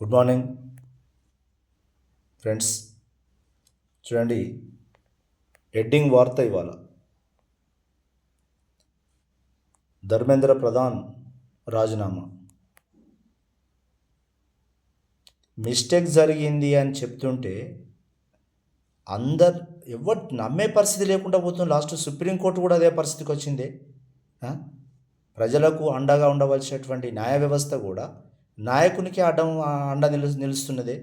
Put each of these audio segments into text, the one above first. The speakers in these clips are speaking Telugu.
Good morning friends. చూడండి, హెడ్డింగ్ వార్త ఇవాళ ధర్మేంద్ర ప్రధాన్ రాజీనామా. మిస్టేక్ జరిగింది అని చెప్తుంటే ఎవరు నమ్మే పరిస్థితి లేకుండా పోతుంది. లాస్ట్ సుప్రీంకోర్టు కూడా అదే పరిస్థితికి వచ్చింది. ప్రజలకు అండగా ఉండవలసినటువంటి న్యాయ వ్యవస్థ కూడా నాయకునికి అండ నిలుస్తున్నదే.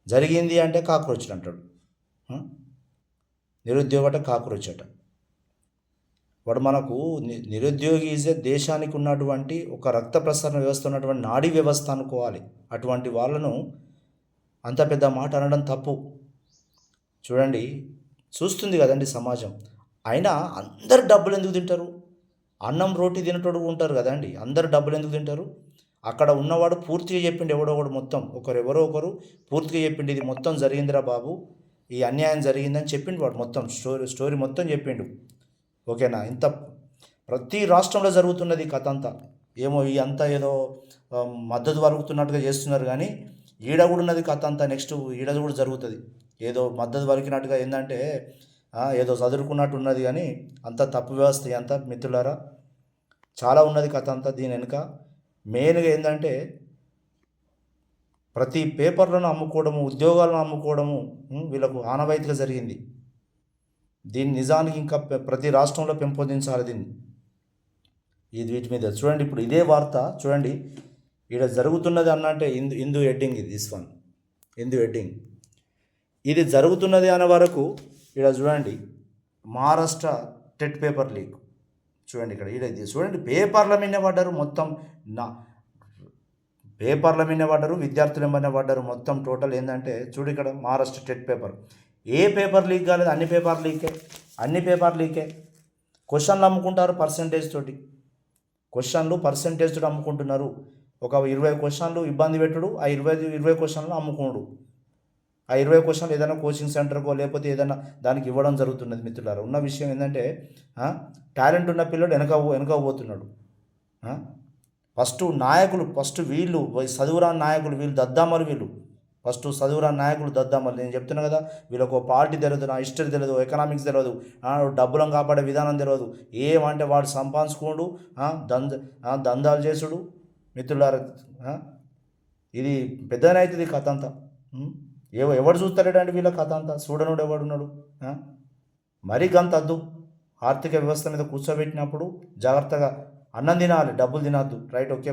జరిగింది అంటే కాక్రోచ్లు అంటాడు. నిరుద్యోగట కాక్రోచ్ అట. వాడు మనకు నిరుద్యోగి ఈజే దేశానికి ఉన్నటువంటి ఒక రక్త ప్రసరణ వ్యవస్థ ఉన్నటువంటి నాడీ వ్యవస్థ అనుకోవాలి. అటువంటి వాళ్ళను అంత పెద్ద మాట అనడం తప్పు. చూడండి, చూస్తుంది కదండి సమాజం. అయినా అందరు డబ్బులు ఎందుకు తింటారు? అన్నం రోటీ తినేటోడు ఉంటారు కదండి. అందరు డబ్బులు ఎందుకు తింటారు? అక్కడ ఉన్నవాడు పూర్తిగా చెప్పిండు, ఎవడో మొత్తం ఎవరో ఒకరు పూర్తిగా చెప్పిండు, ఇది మొత్తం జరిగిందిరా బాబు, ఈ అన్యాయం జరిగిందని చెప్పిండు. వాడు మొత్తం స్టోరీ మొత్తం చెప్పిండు. ఓకేనా? ఇంత ప్రతి రాష్ట్రంలో జరుగుతున్నది కథ అంతా. ఏమో ఈ అంతా ఏదో మద్దతు వలుకుతున్నట్టుగా చేస్తున్నారు, కానీ ఈడ కూడా ఉన్నది కథ అంతా. నెక్స్ట్ ఈడ కూడా జరుగుతుంది. ఏదో మద్దతు వలికినట్టుగా ఏంటంటే ఏదో చదువుకున్నట్టు ఉన్నది, కానీ అంత తప్పు వ్యవస్థ అంతా. మిత్రులారా, చాలా ఉన్నది కథ అంతా. దీని వెనుక మెయిన్గా ఏంటంటే ప్రతి పేపర్లను అమ్ముకోవడము, ఉద్యోగాలను అమ్ముకోవడము వీళ్ళకు ఆనవాయితీగా జరిగింది. దీన్ని నిజానికి ఇంకా ప్రతి రాష్ట్రంలో పెంపొందించాలి దీన్ని. వీటి మీద చూడండి. ఇప్పుడు ఇదే వార్త చూడండి, ఇక్కడ జరుగుతున్నది అన్నంటే హిందూ హెడ్డింగ్, ఇది వన్ హిందూ హెడ్డింగ్. ఇది జరుగుతున్నది అనే వరకు ఇక్కడ చూడండి, మహారాష్ట్ర టెట్ పేపర్ లీక్. చూడండి ఇక్కడ ఇది చూడండి, పేపర్ల మీదనే పడ్డారు మొత్తం. పేపర్ల మీదనే పడ్డారు, విద్యార్థులు ఏమైనా పడ్డారు. మొత్తం టోటల్ ఏంటంటే చూడు, ఇక్కడ మహారాష్ట్ర టెట్ పేపర్. ఏ పేపర్ లీక్ కాలేదు, అన్ని పేపర్ లీకే. క్వశ్చన్లు అమ్ముకుంటారు పర్సంటేజ్ తోటి. పర్సంటేజ్ తోటి అమ్ముకుంటున్నారు. ఒక 20 క్వశ్చన్లు ఇబ్బంది పెట్టుడు, ఆ 20 క్వశ్చన్లు అమ్ముకోడు. ఆ 20 క్వశ్చన్లు ఏదైనా కోచింగ్ సెంటర్కో లేకపోతే ఏదైనా దానికి ఇవ్వడం జరుగుతున్నది. మిత్రులారా, ఉన్న విషయం ఏంటంటే టాలెంట్ ఉన్న పిల్లడు వెనక పోతున్నాడు. ఫస్ట్ వీళ్ళు చదువురాని నాయకులు, వీళ్ళు దద్దామలు. ఫస్ట్ చదువురాని నాయకులు దద్దామలు. నేను చెప్తున్నా కదా, వీళ్ళకు పార్టీ తెలియదు, నా హిస్టరీ తెలియదు, ఎకనామిక్స్ తెలియదు, డబ్బులను కాపాడే విధానం తెలియదు. ఏమంటే వాడు సంపాదించుకోడు, దందాలు చేసుడు. మిత్రులారా, ఇది పెద్దనైతుంది కథ అంతా. ఎవడు చూస్తాడంటే వీళ్ళ కథ అంతా. చూడనుడు ఎవడున్నాడు? మరీ గంతద్దు. ఆర్థిక వ్యవస్థ మీద కూర్చోబెట్టినప్పుడు జాగ్రత్తగా అన్నం తినాలి, డబ్బులు తినద్దు. రైట్? ఓకే.